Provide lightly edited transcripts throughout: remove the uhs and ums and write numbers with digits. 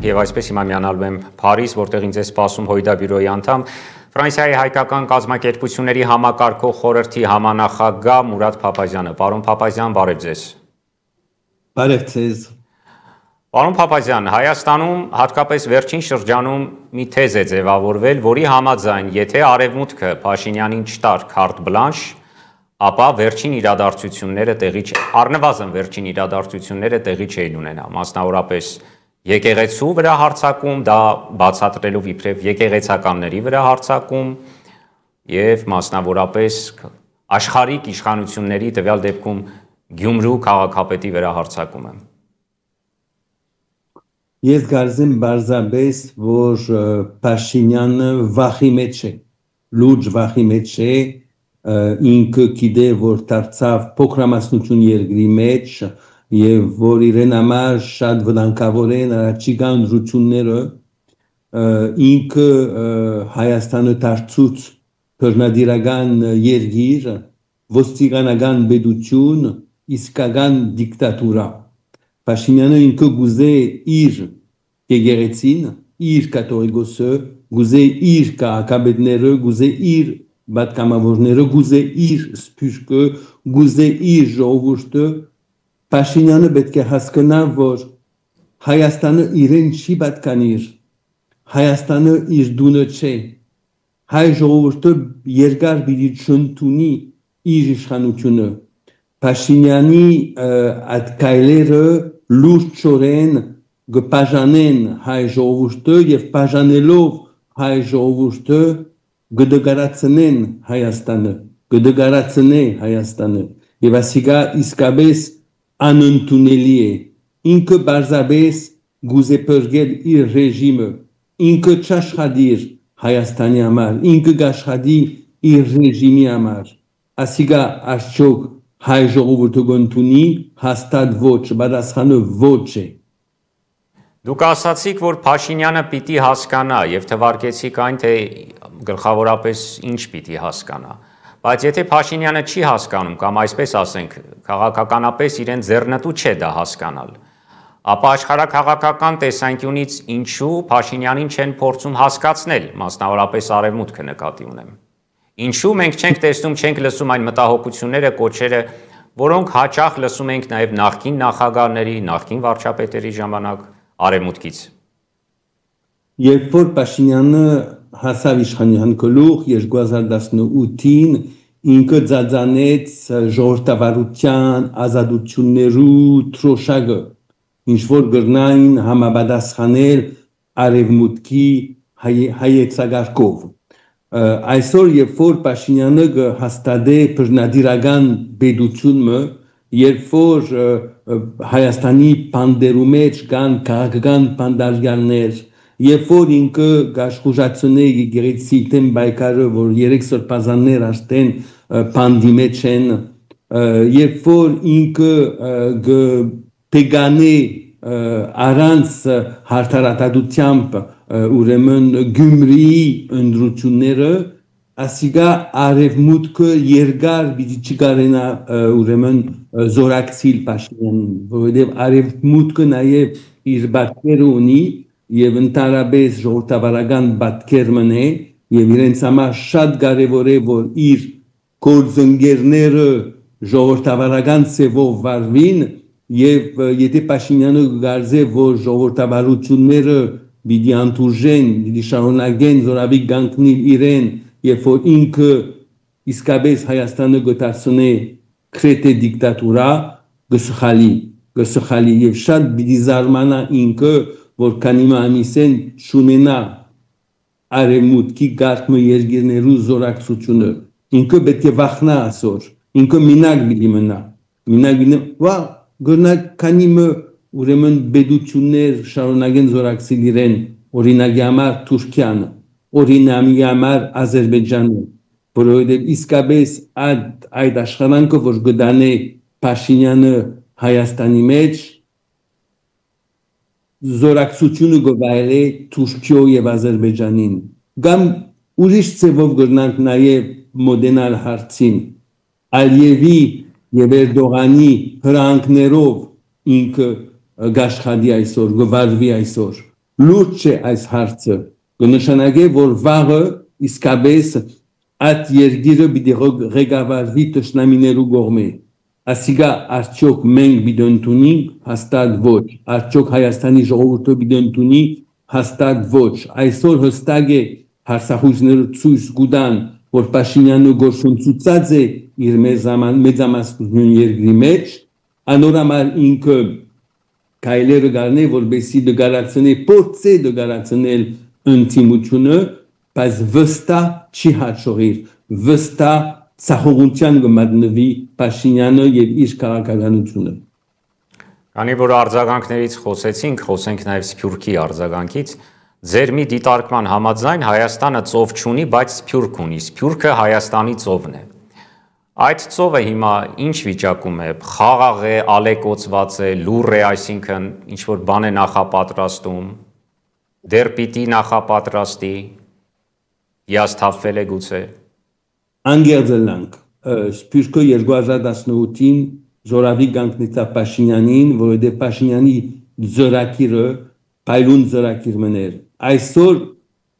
Եվ այսպես հիմա միանալու եմ Փարիզ, որտեղ ինձ է սպասում Հույդա բյուրոյի անդամ Ֆրանսիայի հայկական կազմակերպությունների համակարգող խորհրդի համանախագահ Մուրադ Փափազյանը։ Պարոն Փափազյան, բարև ձեզ։ Բարև ձեզ։ Պարոն Փափազյան, Հայաստանում հատկապես վերջին շրջանում մի թեզ է ձևավորվել, որի համաձայն, եթե Արևմուտքը Փաշինյանին չտար քարտ բլանշ, ապա վերջին իրադարձությունները առնվազն վերջին իրադարձությունները տեղի չէին ունենա, մասնավորապես եկեղեցու վրա հարձակում, դա բացատրելով իբրև եկեղեցականների վրա հարձակում եւ մասնավորապես աշխարհիկ իշխանությունների տվյալ դեպքում Գյումրու քաղաքապետի վրա հարձակումը։ Ես գարզեմ բարձաբես, որ Փաշինյանը վախի մեջ է, լուրջ վախի մեջ է, ինքը գիտե, որ դարձավ փոքրամասնություն երկրի մեջ եւ որ իրեն համար շատ վտանգավոր են առաջիկա ընտրությունները, ինքը Հայաստանը դարձուց բռնադիրական երկիր, ոստիկանական պետություն, իսկական դիկտատուրա։ Փաշինյանը ինքը գուզե իր եկեղեցին, իր կաթողիկոսը, գուզե իր քաղաքապետները, գուզե իր պատգամավորները, գուզե իր սփյուռքը, գուզե իր ժողովուրդը։ Փաշինյանը պետք է հասկանա, որ Հայաստանը իրեն չի պատկանիր, Հայաստանը իր դունը չէ, հայ ժողովուրդը երկար պիտի չընդունի իր իշխանությունը։ Փաշինյանի այդ կայլերը լուրջորեն գպաժանեն հայ ժողովուրդը եւ բաժանելով հայ ժողովուրդը գդգարացնեն Հայաստանը եւ ասիկա իսկապես անընդունելի է ինքը բարձաբես գուզե բրգել իր ռեժիմը ինքը չաշխատիր Հայաստանի համար ինքը գաշխատի իր ռեժիմի համար ասիկա արդյոք հայ ժողովուրդը գոնտունի հաստատ ոչ, պատասխանը ոչ է։ Դուք ասացիք, որ Փաշինյանը պիտի հասկանա եւ թվարկեցիք այն, թե գլխավորապես ինչ պիտի հասկանա։ Բայց եթե Փաշինյանը չի հասկանում կամ այսպես ասենք, քաղաքականապես իրեն ձեռնտու չէ դա հասկանալ, ապա աշխարհաքաղաքական տեսանկյունից ինչու Փաշինյանին չեն փորձում հասկացնել, մասնավորապես Արևմուտքը նկատի ունեմ։ Ինչու մենք չենք տեսնում, չենք լսում այն մտահոգությունները, կոչերը, որոնք հաճախ լսում ենք նաև նախկին նախագահների, նախկին վարչապետերի ժամանակ Արևմուտքից։ Երբ որ Փաշինյանը հասավ իշխանության գլուխ 2018-ին, ինքը ձանձանեց ժողովրդավարության ազատություններու թրոշակը, ինչ որ գրնային համապատասխանել Արևմուտքի հայեցակարգով։ Այսօր երբ որ Փաշինյանը հաստատե բռնադիրական պետությունը, երբ որ Հայաստանի բանդերու մեջ կան քաղաքական բանդարգալներ, երբ որ ինքը գաշխուժացնե եկեղեցի դեմ բայկարը, որ 3 սրբազաններ արդեն բանդի մեջ են, երբ որ ինքը գտեգանե առանց հարթարատատությամբ ուրեմն Գյումրիի ընդրությունները ասիկա Արևմուտքը երկար պիտի չկարենա ուրեմն զորակցիլ Փաշինյանին, որովհետև Արևմուտքը նաև իր պատկերը ունի եւ ընդհանրապես ժողովրդավարական պատկեր մնե եւ իրենց համար շատ կարեւոր է որ իր գործընկերները ժողովրդավարական ծևով վարվին եւ եթե Փաշինյանը գարզե որ ժողովրդավարությունները պիտի անտուժեն, պիտի շարունակեն զորավի գանքնիլ իրեն երբ որ ինքը իսկապես Հայաստանը գտարցնե քրետե դիկտատուրա գսխալի եւ շատ պիտի զարմանա ինքը որ քանի ամիսեն շունենա Արևմուտքի գարկմը երկիրներու զորակցությունը ինքը պետք է վախնա այսօր ինքը մինակ պիտի մնա վա գնա քանի ուրեմն բեդություններ շարունակեն զորակցել իրեն օրինակի համար Թուրքիան օրինակի համար Ադրբեջանը որովհետև իսկապես այդ աշխատանքը որ գտանե Փաշինյանը Հայաստանի մեջ զորակցությունը գովայել է Թուրքիո եւ Ադրբեջանին կամ ուրիշ ծևով գտնանք նաեւ մոդենալ հարցին Ալիևի եւ Էրդողանի հրանքներով ինքը գաշխատի այսօր գվարվի այսօր լուրջ է այս հարցը կնշանակե որ վաղը իսկապես այդ երկիրը պիտի ղեկավարվի թշնամիներու կողմէ ասիգա արդյոք մենք պիտի ընդունենք հաստատ ոչ արդյոք Հայաստանի ժողովուրդը պիտի ընդունի հաստատ ոչ այսօր հստակ է հարցախուժները ցույց կտան որ Փաշինյանը գործընծուած է իր մեծամասնություն երկրի մեջ անորամար ինքը կայլերը գարնե որբեսի դգարացնի փորձե դգարացնել ընդդիմությունը բայց վստահ չի հաջողիր վստահ ցախողության կմատնվի Փաշինյանը եւ իր քաղաքականությունը Քանի որ արձագանքներից խոսենք նաեւ Սփյուռքի արձագանքից Ձեր մի դիտարկման համաձայն Հայաստանը ծով չունի, բայց Սփյուռք ունի։ Սփյուռքը Հայաստանի ծովն է։ Այդ ծովը հիմա ինչ վիճակում է։ Խաղաղ է, ալեկոծված է, լուռ է, այսինքն ինչ որ բան է նախապատրաստում։ Դեռ պիտի նախապատրաստի։ Հիասթափվել է գուցե։ Անգերձելանք Սփյուռքը 2018-ին զորավի կանգնեցավ Փաշինյանին, որովհետև Փաշինյանի ծրագիրը Պայլուն ծրագիր մներ այսօր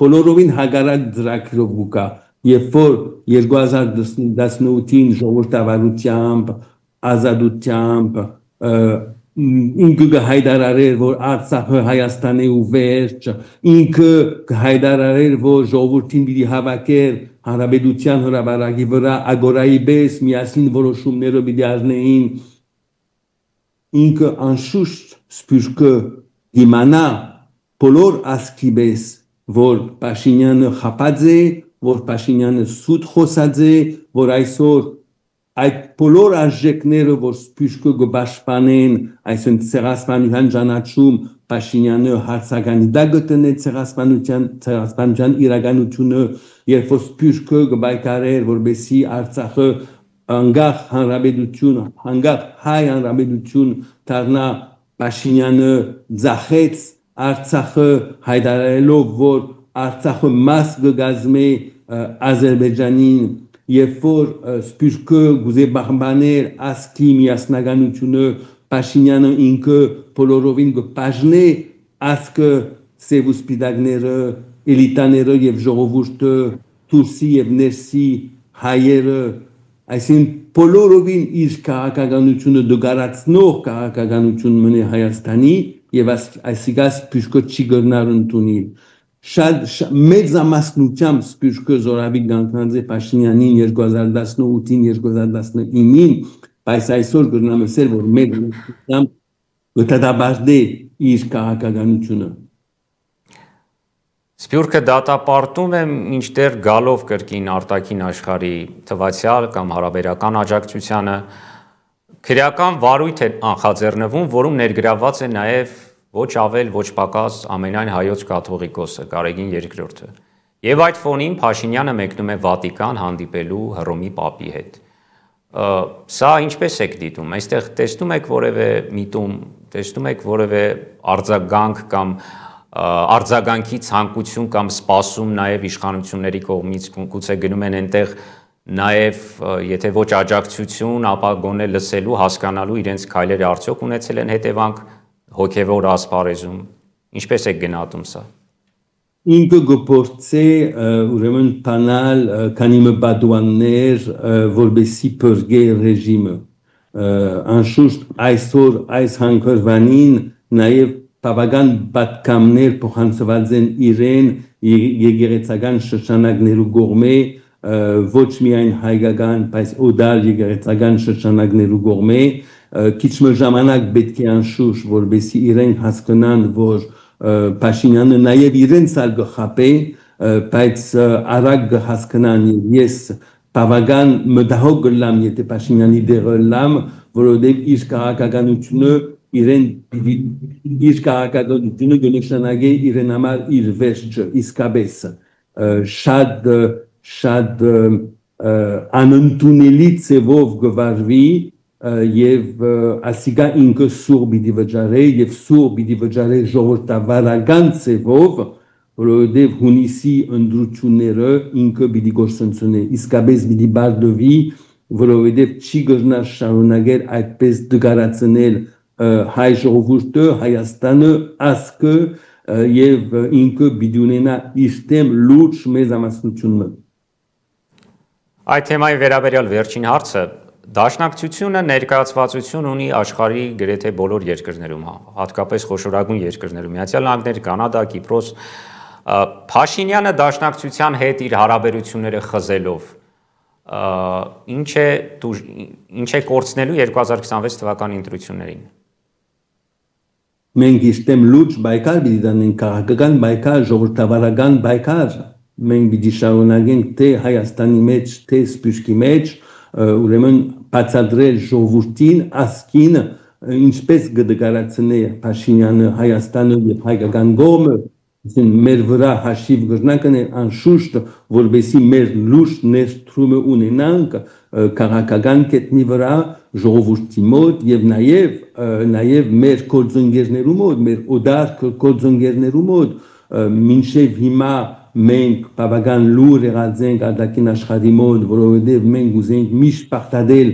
բոլորովին հագարակ ծրագրով կա երբ որ 2018-ին ժողովրդավարությամբ ազատությամբ ինքը կհայտարարեր որ Արցախը Հայաստանի ու վերջ ինքը կհայտարարեր որ ժողովրդին պիտի հավաքեր հանրապետության հրապարակի վրա ագորայի պես միասին որոշումները պիտի առնեին ինքը անշուշտ Սփյուռքը Իմանա բոլոր ասկի պես որ Փաշինյանը խապած է որ Փաշինյանը սուտ խոսած է որ այսօր այդ բոլոր արժեքները որ Սփյուռքը կպաշտպանեն այսինքն ցեղասպանության ճանաչում Փաշինյանը հարցականի դա գտնե ցեղասպանության իրականությունը երբ որ Սփյուռքը կբայկարեր որբեսի Արցախը անգախ հանրապետություն անգախ հայ հանրապետություն դառնա Փաշինյանը ձախեց Արցախը հայտարարելով որ Արցախը մաս կգազմի Ադրբեջանին երբ որ Սփյուռքը գուզե բախմբաներ ասկի միասնականությունը Փաշինյանը ինքը բոլորովին կբաժնե ասկը սևուսպիդակները էլիտաները եւ ժողովուրդը դուրսի եւ ներսի հայերը այսինքն բոլորովին իր քաղաքականությունը դգարացնող քաղաքականություն մնե Հայաստանի եւ այսիգա Սփյուռքը չի գնար ընդունի շատ մեծամասնությամբ Սփյուռքը զորավի կանգնած է Փաշինյանին 2018-ին 2019-ին բայց այսօր գտնամ ասել որ մեծամասնությամբ գտադաբարդե իր քաղաքականությունը Սփյուռքը դատապարտում է մինչդեռ գալով կրկին արտաքին աշխարհի թվացial կամ հարաբերական աջակցությանը քրեական վարույթ է անխաձեռնվում, որում ներգրավված է նաև ոչ ավել ոչ պակաս ամենայն հայոց կաթողիկոսը Գարեգին II-ը։ Եվ այդ ֆոնին Փաշինյանը մեկնում է Վատիկան հանդիպելու Հռոմի Պապի հետ։ Սա ինչպես եք դիտում։ Այստեղ տեսնում եք որևէ միտում, տեսնում եք որևէ արձագանք կամ արձագանքի ցանկություն կամ սպասում նաև իշխանությունների կողմից գուցե գնում են այնտեղ նաև եթե ոչ աջակցություն, ապա գոնե լսելու, հասկանալու իրենց քայլերը արդյոք ունեցել են հետևանք հոգևոր ասպարեզում։ Ինչպես եք գնահատում սա։ Ինքը գործե ուրեմն տանալ քանի մբադուաններ որբեսի փրկե ռեժիմը անշուշտ այսօր այս հանգրվանին նաև բավական պատկամներ փոխանցված են իրեն եկեղեցական շրջանակներու կողմէ ոչ միայն հայկական, բայց օդալ եկեղեցական շրջանակներու կողմէ քիչ ժամանակ պետք է անշուշտ որբեսի իրեն հասկանան որ Փաշինյանը նաև իրենց ալ գխապե բայց արագ հասկանան ես բավական մտահոգ լամ եթե Փաշինյանի դեղը լամ որովհետև իր քաղաքականությունը իրեն իր քաղաքականությունը գնշանագե իրեն համար իր վերջը իսկապես շատ անընդունելի ծևով գվարվի եւ ասիգա ինքը սուր պիտի վճարե եւ սուր պիտի վճարե ժողովրդավարական ծևով որովհետեւ հունիսի ընդրությունները ինքը պիտի գործընծնի իսկապես պիտի բարդովի որովհետեւ չի գնա շարունակել այդպես դգարացնել հայ ժողովուրդը Հայաստանը ասկը եւ ինքը պիտի ունենա իստեմ լուրջ մեծամասնությունը։ Այդ թեմայի վերաբերյալ վերջին հարցը դաշնակցությունը ներկայացվածություն ունի աշխարհի գրեթե բոլոր երկրներում, հատկապես խոշորագույն երկրներում, Միացյալ Նահանգներ, Կանադա, Կիպրոս, Փաշինյանը դաշնակցության հետ իր հարաբերությունները խզելով ինչ է կորցնելու 2026 թվականի ընտրություններին։ Մենք իստեմ լուրջ բայկար պիտի դանենք, քաղաքական բայկար, ժողովրդավարական բայկար, մենք պիտի շարունակենք թե Հայաստանի մեջ, թե Սփյուռքի մեջ, ուրեմն բացատրել ժողովրդին, ասկին, ինչպես կդկարացնե Փաշինյանը Հայաստանը եւ հայկական կողմը, մեր վրա հաշիվ կրնակն է անշուշտ, որովհետեւ մեր լուրջ ներդրումը ունենանք քաղաքական կետնի վրա ժողովրդի մոտ եւ նաեւ մեր գործընկերներու մոտ, մեր օդար գործընկերներու մոտ, մինչեւ հիմա մենք բավական լուր եղած ենք արտաքին աշխարհի մոտ, որովհետեւ մենք ուզենք միշտ պարտադել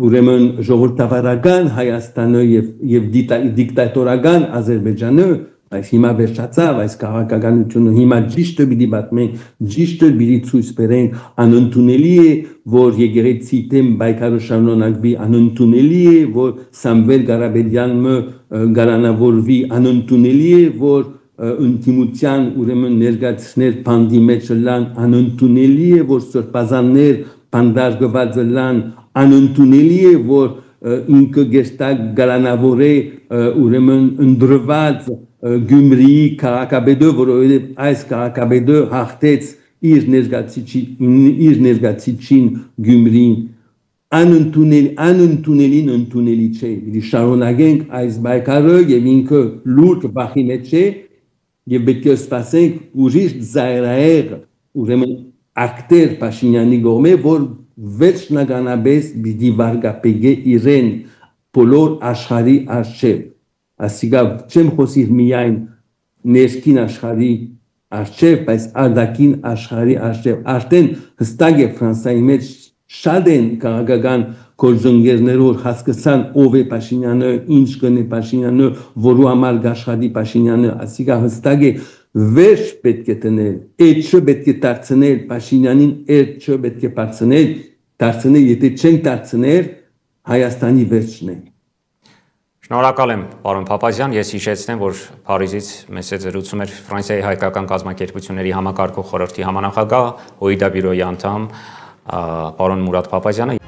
ուրեմն ժողովրդավարական Հայաստանը եւ դիկտատորական Ադրբեջանը, այս հիմա վերջացավ այս քաղաքականությունը, հիմա ճիշտը պիտի պատմենք, ճիշտը պիտի ցույց բերենք, անընդունելի է, որ եկեղեցի դեմ բայկարը շարունակվի, անընդունելի է, որ Սամվել Ղարաբեդյանը գարանավորվի, անընդունելի է, որ ընդդիմության ուրեմն ներկայացներ բանդի մեջ լան, անընդունելի է, որ սրբազաններ բանդարգված լան, անընդունելի է, որ ինքը գեստակ գարանավորե ուրեմն ընդրված Գյումրիի քաղաքապետը, որովհետև այս քաղաքապետը հաղթեց իր ներկայացուցիչին Գյումրիին, անընդունելին ընդունելի չէ։ Պիտի շարունակենք այս բայկարը եւ ինքը լուրջ բախի մեջ է եւ պետք է սպասենք ուրիշ զայրահեղ ուրեմն ակտեր Փաշինյանի կողմէ, որ վերջնականապես պիտի վարկապեգե իրեն բոլոր աշխարհի արժեվ։ Ասիկա չեմ խոսիր միայն ներքին աշխարհի արժեվ, բայց արտաքին աշխարհի արժեվ։ Արդեն հստակ է Ֆրանսիայի մեջ շատ են քաղաքական գործընկերներով հասկացան ով է Փաշինյանը, ինչ կնե Փաշինյանը, որու համար գաշխատի Փաշինյանը, ասիկա հստակ է վերջ պետք է տնել, այդ չպետք է դարձնել Փաշինյանին, այդ չպետք է դարձնել, եթե չենք դարձնել Հայաստանի վերջն է։ Շնորհակալ եմ, պարոն Փափազյան, ես հիշեցնեմ, որ Փարիզից մեզ հետ զրուցում էր Ֆրանսիայի հայկական կազմակերպությունների համակարգող խորհրդի համանախագահ, ՕԻԴ բյուրոյի անդամ, պարոն Մուրադ Փափազյանը։